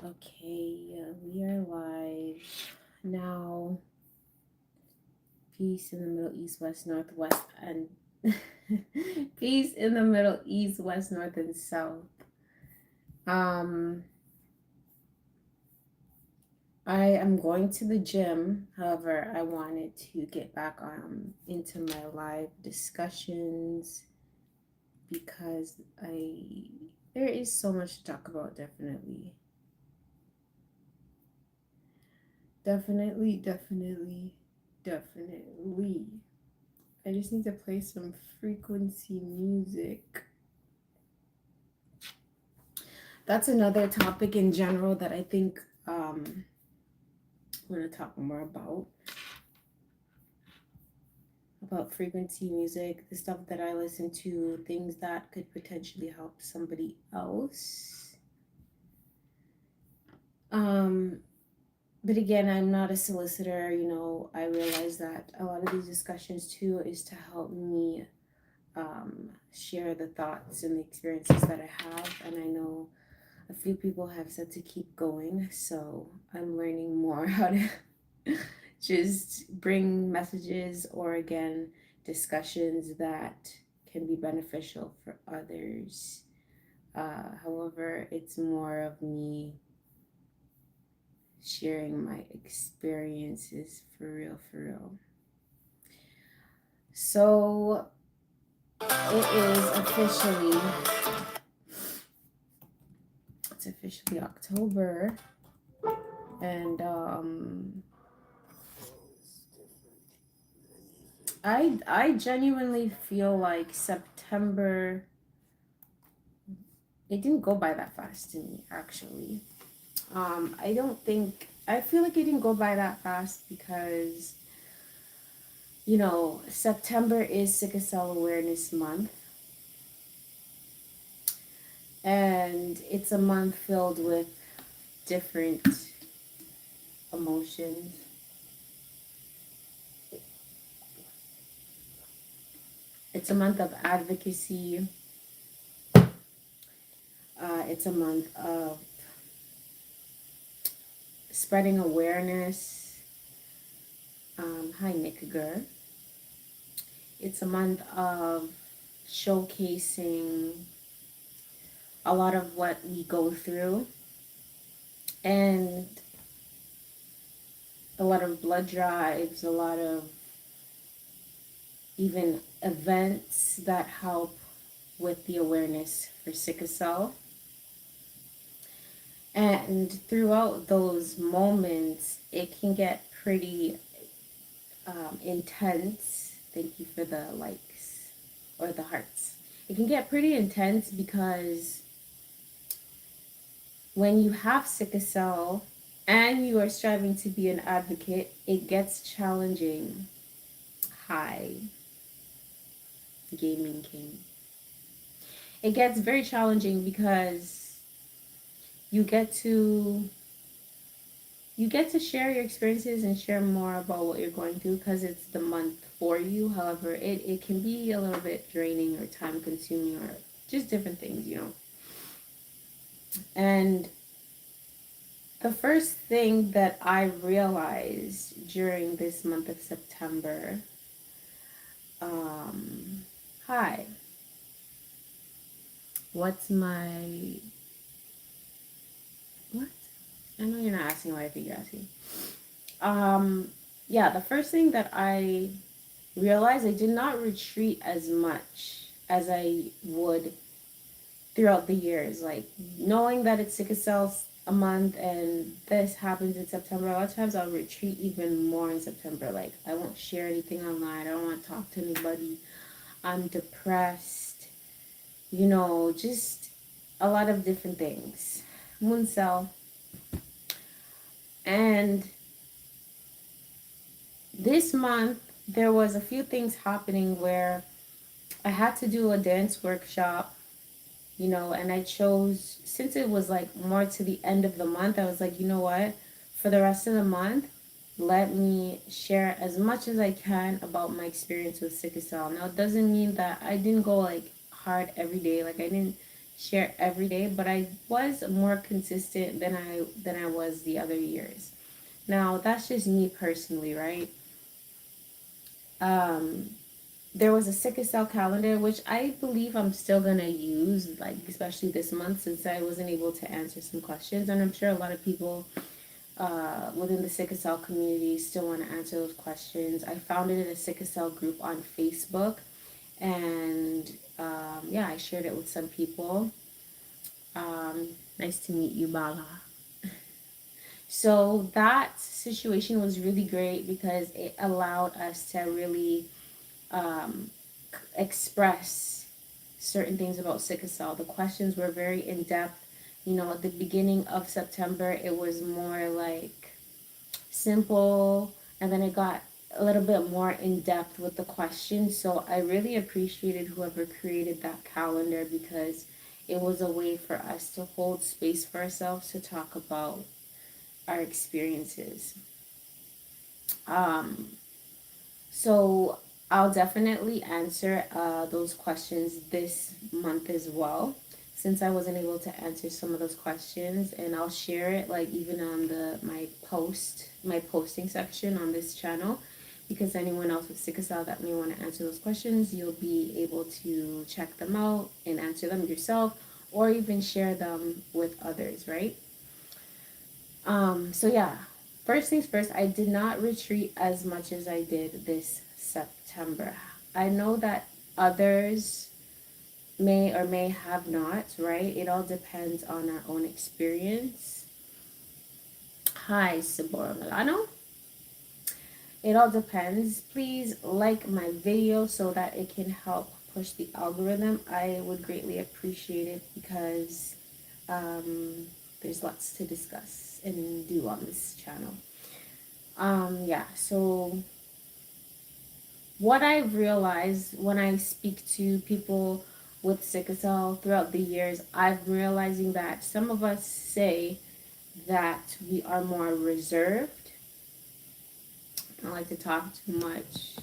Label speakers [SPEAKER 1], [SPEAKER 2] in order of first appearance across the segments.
[SPEAKER 1] Okay, we are live now. Peace in the Middle East, West, Northwest, and peace in the Middle East, West, North, and South. Um, I am going to the gym. However, I wanted to get back into my live discussions because I there is so much to talk about. Definitely. I just need to play some frequency music. That's another topic in general that I think I'm going to talk more about frequency music, the stuff that I listen to, things that could potentially help somebody else. Um, but again, I'm not a solicitor. I realize that a lot of these discussions too is to help me share the thoughts and the experiences that I have, and I know a few people have said to keep going, so I'm learning more how to just bring messages or again discussions that can be beneficial for others. However, it's more of me sharing my experiences for real, for real. So it is officially, it's officially October, and I genuinely feel like September, it didn't go by that fast to me actually. I don't think, I feel like it didn't go by that fast because September is Sickle Cell Awareness Month, and it's a month filled with different emotions. It's a month of advocacy. It's a month of spreading awareness. Hi, Nick Gurr. It's a month of showcasing a lot of what we go through and a lot of blood drives, a lot of even events that help with the awareness for sickle cell. And throughout those moments, it can get pretty intense. Thank you for the likes or the hearts. It can get pretty intense because when you have sickle cell and you are striving to be an advocate, it gets challenging. Hi, Gaming King. It gets very challenging because you get to share your experiences and share more about what you're going through because it's the month for you. However, it can be a little bit draining or time consuming or just different things. And the first thing that I realized during this month of September, hi, what's my, what? I know you're not asking what I think you're asking. Yeah, the first thing that I realized, I did not retreat as much as I would throughout the years. Like, knowing that it's sickle cell a month and this happens in September, a lot of times I'll retreat even more in September. Like, I won't share anything online. I don't want to talk to anybody. I'm depressed. Just a lot of different things. Moon cell. And this month, there was a few things happening where I had to do a dance workshop, and I chose, since it was like more to the end of the month, I was like, you know what, for the rest of the month, let me share as much as I can about my experience with sickle cell. Now, it doesn't mean that I didn't go like hard every day, like I didn't share every day, but I was more consistent than I was the other years. Now that's just me personally, right? Um, there was a sickle cell calendar which I believe I'm still gonna use, like especially this month since I wasn't able to answer some questions, and I'm sure a lot of people within the sickle cell community still want to answer those questions. I founded a sickle cell group on Facebook, and yeah, I shared it with some people. Um, Nice to meet you, Bala. So that situation was really great because it allowed us to really um, express certain things about sickle cell. The questions were very in depth. You know, at the beginning of September, it was more like simple, and then it got a little bit more in depth with the questions. So I really appreciated whoever created that calendar because it was a way for us to hold space for ourselves to talk about our experiences. Um, so I'll definitely answer those questions this month as well, since I wasn't able to answer some of those questions, and I'll share it like even on my posting section on this channel, because anyone else with sickle cell that may want to answer those questions, you'll be able to check them out and answer them yourself, or even share them with others, right? So yeah, first things first, I did not retreat as much as I did this September. I know that others may or may have not, right? It all depends on our own experience. Hi, Sabora Milano. It all depends. Please like my video so that it can help push the algorithm. I would greatly appreciate it because there's lots to discuss and do on this channel. Yeah, so what I've realized when I speak to people with sickle cell throughout the years, I'm realizing that some of us say that we are more reserved. I don't like to talk too much.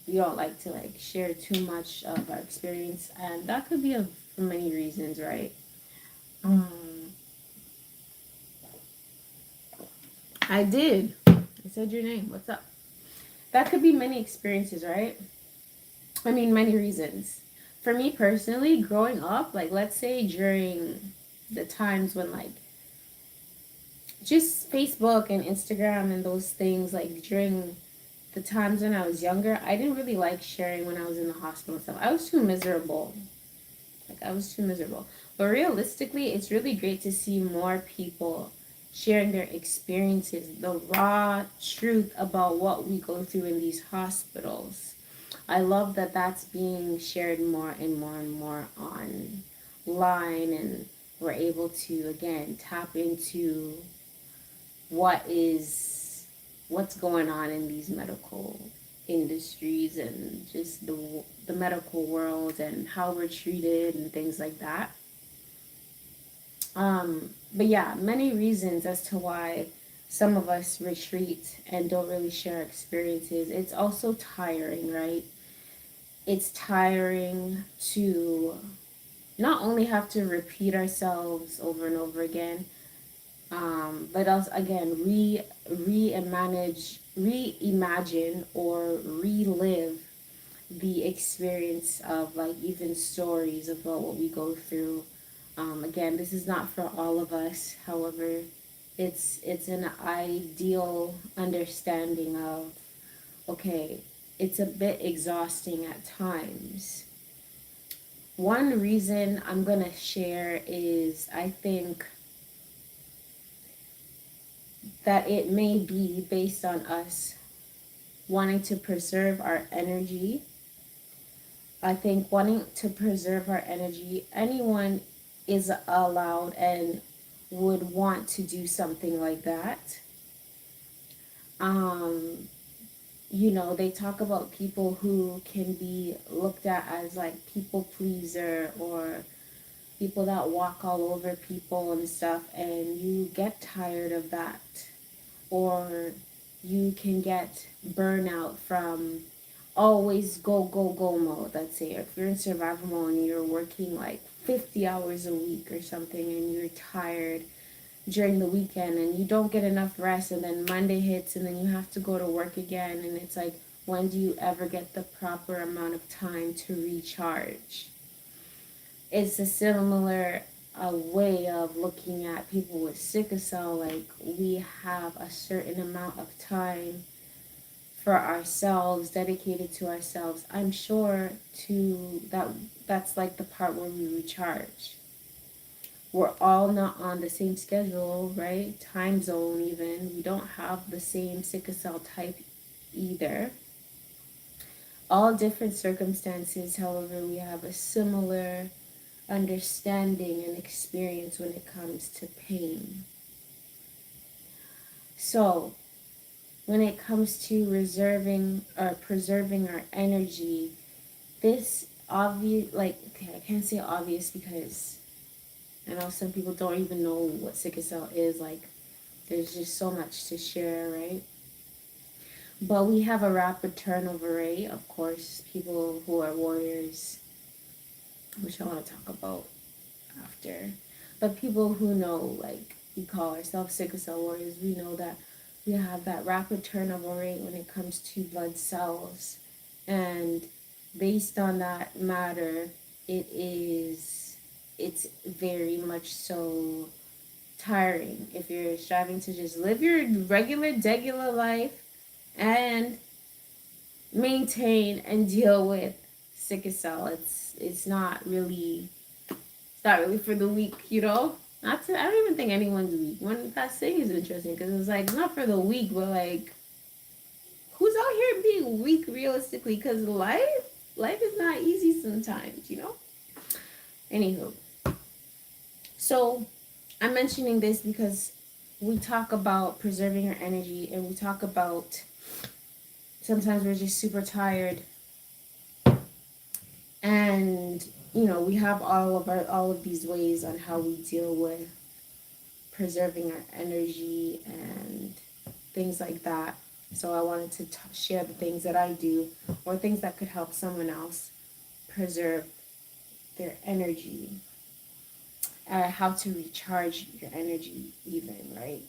[SPEAKER 1] We don't like to like share too much of our experience, and that could be for many reasons, right? Um, I did. I said your name. What's up? That could be many experiences, right? I mean, many reasons. For me personally, growing up, like let's say during the times when like just Facebook and Instagram and those things, like during the times when I was younger, I didn't really like sharing when I was in the hospital and stuff. I was too miserable. Like I was too miserable. But realistically, it's really great to see more people sharing their experiences, the raw truth about what we go through in these hospitals. I love that that's being shared more and more and more online, and we're able to again tap into what is what's going on in these medical industries and just the medical world and how we're treated and things like that. But yeah, many reasons as to why some of us retreat and don't really share experiences. It's also tiring, right? It's tiring to not only have to repeat ourselves over and over again, but also again reimagine or relive the experience of like even stories about what we go through. Again, this is not for all of us. However, it's an ideal understanding of okay, it's a bit exhausting at times. One reason I'm gonna share is I think that it may be based on us wanting to preserve our energy. I think wanting to preserve our energy, anyone is allowed and would want to do something like that. Um, they talk about people who can be looked at as like people pleaser or people that walk all over people and stuff, and you get tired of that, or you can get burnout from always go go go mode. Let's say if you're in survival mode and you're working like 50 hours a week or something, and you're tired during the weekend and you don't get enough rest, and then Monday hits and then you have to go to work again, and it's like, when do you ever get the proper amount of time to recharge? It's a similar way of looking at people with sickle cell. Like, we have a certain amount of time for ourselves, dedicated to ourselves. I'm sure to that, that's like the part where we recharge. We're all not on the same schedule, right? Time zone, even. We don't have the same sickle cell type either. All different circumstances, however, we have a similar understanding and experience when it comes to pain. So, when it comes to reserving or preserving our energy, this obvious, like, okay, I can't say obvious because I know some people don't even know what sickle cell is. Like, there's just so much to share, right? But we have a rapid turnover rate, of course, people who are warriors, which I want to talk about after. But people who know, like, we call ourselves sickle cell warriors, we know that we have that rapid turnover rate when it comes to blood cells. And based on that matter, it's very much so tiring if you're striving to just live your regular life and maintain and deal with sickle cell. It's not really for the weak, you know. Not to, I don't even think anyone's weak. One that saying is interesting because it's like not for the weak, but like, who's out here being weak realistically? Because life is not easy sometimes, you know. Anywho, so I'm mentioning this because we talk about preserving our energy, and we talk about sometimes we're just super tired, and we have all of these ways on how we deal with preserving our energy and things like that. So I wanted to share the things that I do, or things that could help someone else preserve their energy, how to recharge your energy even, right?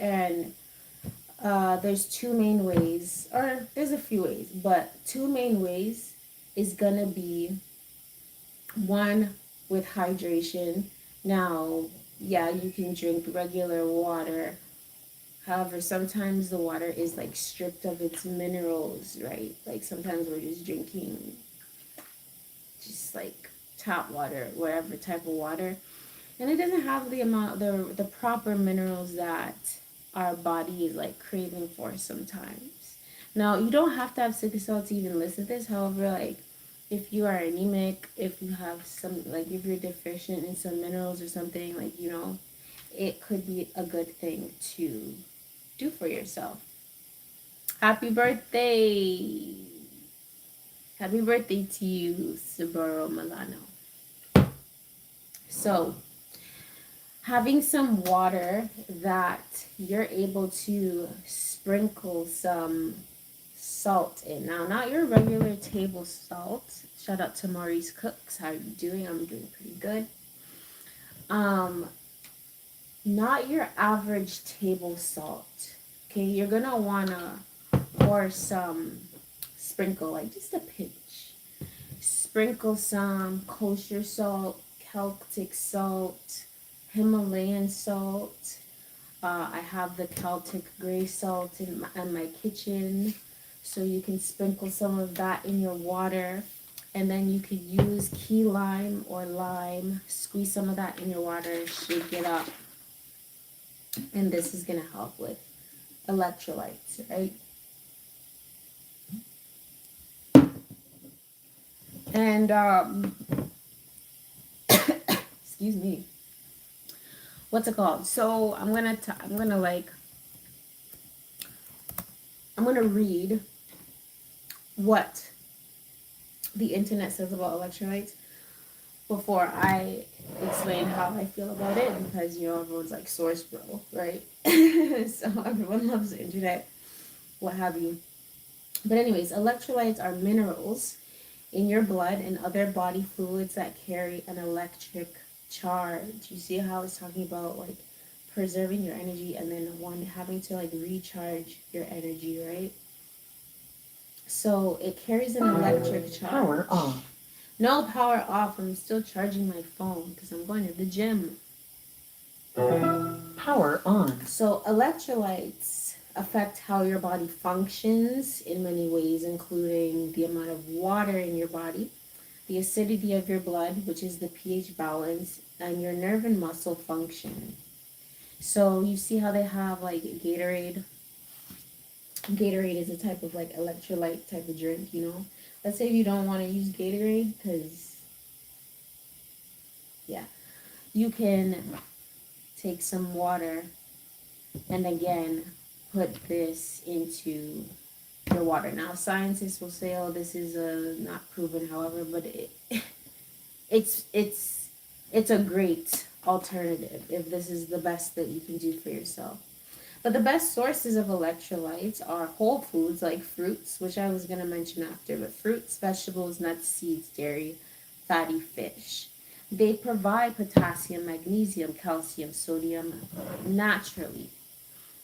[SPEAKER 1] And there's two main ways, or there's a few ways, but two main ways is gonna be one with hydration. Now, yeah, you can drink regular water. However, sometimes the water is like stripped of its minerals, right? Like sometimes we're just drinking just like tap water, whatever type of water, and it doesn't have the proper minerals that our body is like craving for sometimes. Now, you don't have to have sickle cell to even listen to this. However, like, if you are anemic, if you have some, like, if you're deficient in some minerals or something, like, it could be a good thing to do for yourself. Happy birthday! Happy birthday to you, Saburo Milano. So, having some water that you're able to sprinkle some salt in. Now, not your regular table salt. Shout out to Maurice Cooks. How are you doing? I'm doing pretty good. Not your average table salt. Okay, you're gonna wanna pour some, sprinkle, like just a pinch. Sprinkle some kosher salt, Celtic salt, Himalayan salt. I have the Celtic gray salt in my kitchen, so you can sprinkle some of that in your water, and then you could use key lime or lime. Squeeze some of that in your water, shake it up, and this is gonna help with electrolytes, right? And excuse me. What's it called? So I'm gonna read what the internet says about electrolytes before I explain how I feel about it, because everyone's like source bro, right? So everyone loves the internet, what have you. But anyways, electrolytes are minerals in your blood and other body fluids that carry an electric charge. You see how it's talking about like preserving your energy and then one having to like recharge your energy, right? So it carries an electric charge.
[SPEAKER 2] Power off.
[SPEAKER 1] No, power off. I'm still charging my phone because I'm going to the gym.
[SPEAKER 2] Power on.
[SPEAKER 1] So electrolytes affect how your body functions in many ways, including the amount of water in your body, the acidity of your blood, which is the pH balance, and your nerve and muscle function. So you see how they have like Gatorade. Gatorade is a type of like electrolyte type of drink, you know. Let's say you don't want to use Gatorade because, yeah, you can take some water and again put this into your water. Now, scientists will say, "Oh, this is not proven." However, but it's it's it's a great alternative if this is the best that you can do for yourself. But the best sources of electrolytes are whole foods like fruits, which I was going to mention after, but fruits, vegetables, nuts, seeds, dairy, fatty fish. They provide potassium, magnesium, calcium, sodium naturally.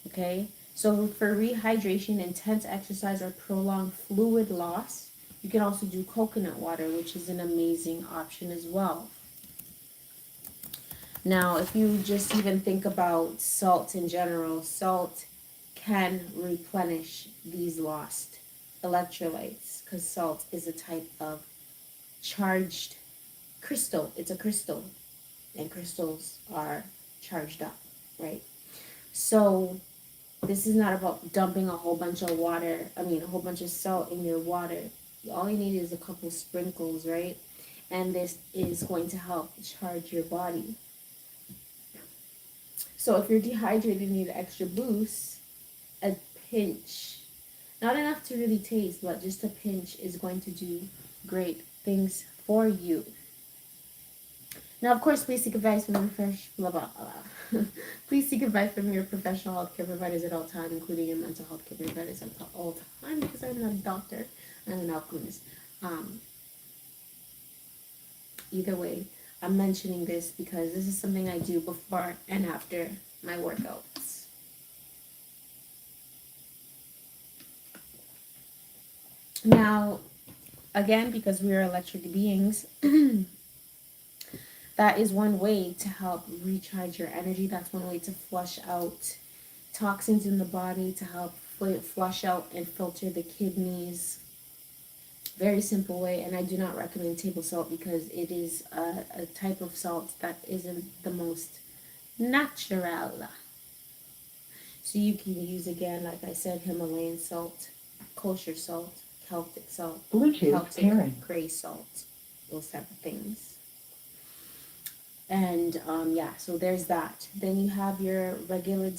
[SPEAKER 1] Okay? So for rehydration, intense exercise, or prolonged fluid loss, you can also do coconut water, which is an amazing option as well. Now, if you just even think about salt in general, salt can replenish these lost electrolytes because salt is a type of charged crystal. It's a crystal, and crystals are charged up, right? So, this is not about dumping a whole bunch of water, a whole bunch of salt in your water. All you need is a couple sprinkles, right? And this is going to help charge your body. So if you're dehydrated and need an extra boost, a pinch, not enough to really taste, but just a pinch is going to do great things for you. Now, of course, please seek advice from your blah, blah, blah. Please seek advice from your professional healthcare providers at all times, including your mental health care providers at all times, because I'm not a doctor, I'm an alchemist. Um, Either way, I'm mentioning this because this is something I do before and after my workouts. Now, again, because we are electric beings, that is one way to help recharge your energy. That's one way to flush out toxins in the body, to help flush out and filter the kidneys. Very simple way, and I do not recommend table salt because it is a type of salt that isn't the most natural. So you can use, again, like I said, Himalayan salt, kosher salt, Celtic salt,
[SPEAKER 2] Bluetooth
[SPEAKER 1] Celtic
[SPEAKER 2] pairing.
[SPEAKER 1] gray salt, those type of things. And yeah, so there's that. Then you have your regular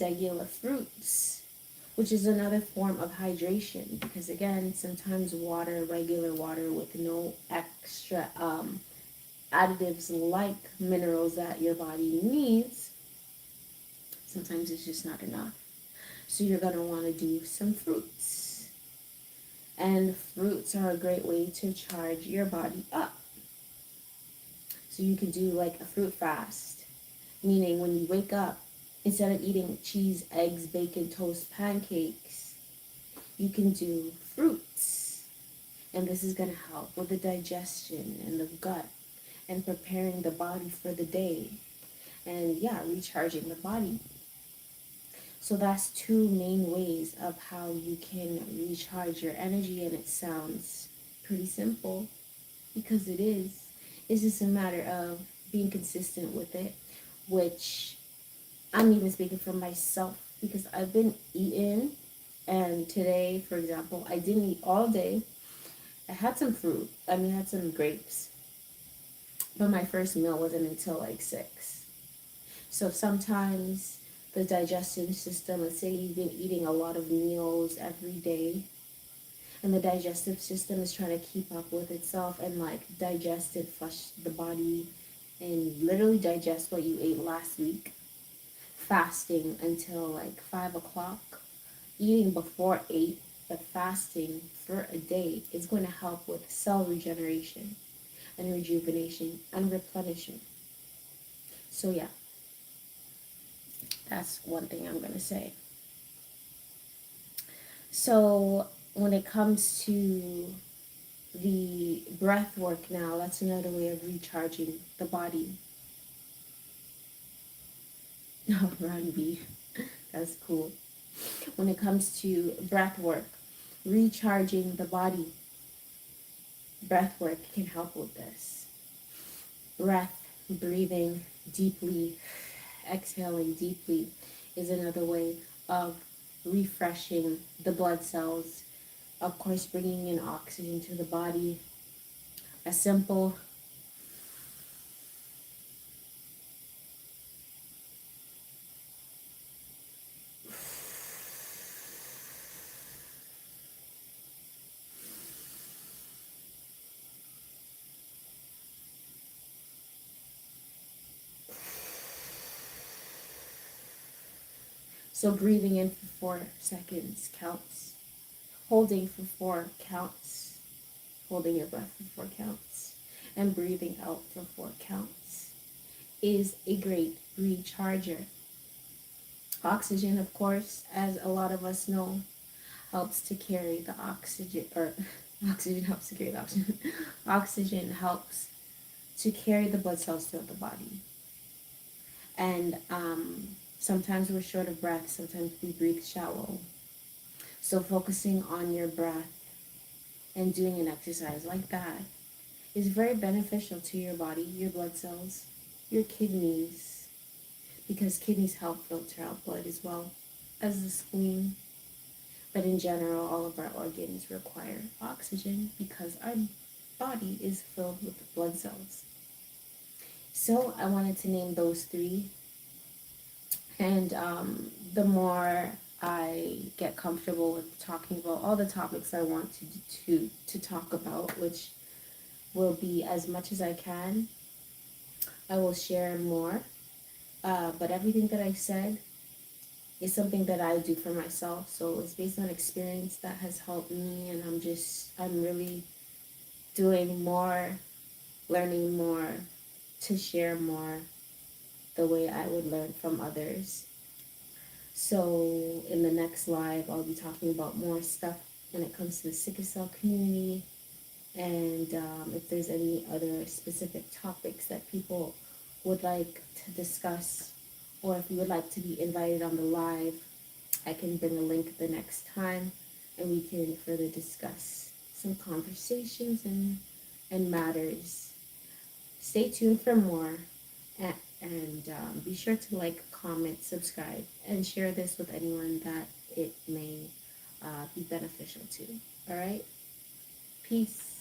[SPEAKER 1] fruits, which is another form of hydration because again, sometimes water, regular water with no extra additives like minerals that your body needs, sometimes it's just not enough. So you're going to want to do some fruits. And fruits are a great way to charge your body up. So you can do like a fruit fast, meaning when you wake up, instead of eating cheese, eggs, bacon, toast, pancakes, you can do fruits. And this is going to help with the digestion and the gut and preparing the body for the day. And yeah, recharging the body. So that's two main ways of how you can recharge your energy, and it sounds pretty simple because it is. It's just a matter of being consistent with it, which I'm even speaking for myself because I've been eating, and today, for example, I didn't eat all day. I had some fruit. I had some grapes, but my first meal wasn't until like 6. So sometimes the digestive system, let's say you've been eating a lot of meals every day, and the digestive system is trying to keep up with itself and like digest it, flush the body, and literally digest what you ate last week, fasting until like 5 o'clock, eating before 8. but fasting for a day is going to help with cell regeneration and rejuvenation and replenishment. So, yeah, that's one thing I'm going to say. So, when it comes to the breath work now, that's another way of recharging the body. Oh, run B. That's cool. When it comes to breath work, recharging the body, breath work can help with this. Breath, breathing deeply, exhaling deeply is another way of refreshing the blood cells. Of course, bringing in oxygen to the body. A simple so breathing in for 4 seconds counts. Holding for 4 counts. Holding your breath for 4 counts. And breathing out for 4 counts is a great recharger. Oxygen, of course, as a lot of us know, helps to carry the oxygen, or oxygen helps to carry the oxygen. Oxygen helps to carry the blood cells throughout the body. And sometimes we're short of breath, sometimes we breathe shallow. So focusing on your breath and doing an exercise like that is very beneficial to your body, your blood cells, your kidneys, because kidneys help filter out blood as well as the spleen. But in general, all of our organs require oxygen because our body is filled with blood cells. So I wanted to name those three. And the more I get comfortable with talking about all the topics I want to talk about, which will be as much as I can, I will share more. But everything that I said is something that I do for myself. So it's based on experience that has helped me, and I'm really doing more, learning more, to share more the way I would learn from others. So in the next live, I'll be talking about more stuff when it comes to the sickle cell community, and if there's any other specific topics that people would like to discuss, or if you would like to be invited on the live, I can bring a link the next time, and we can further discuss some conversations and matters. Stay tuned for more, and be sure to like, comment, subscribe, and share this with anyone that it may be beneficial to. All right? Peace.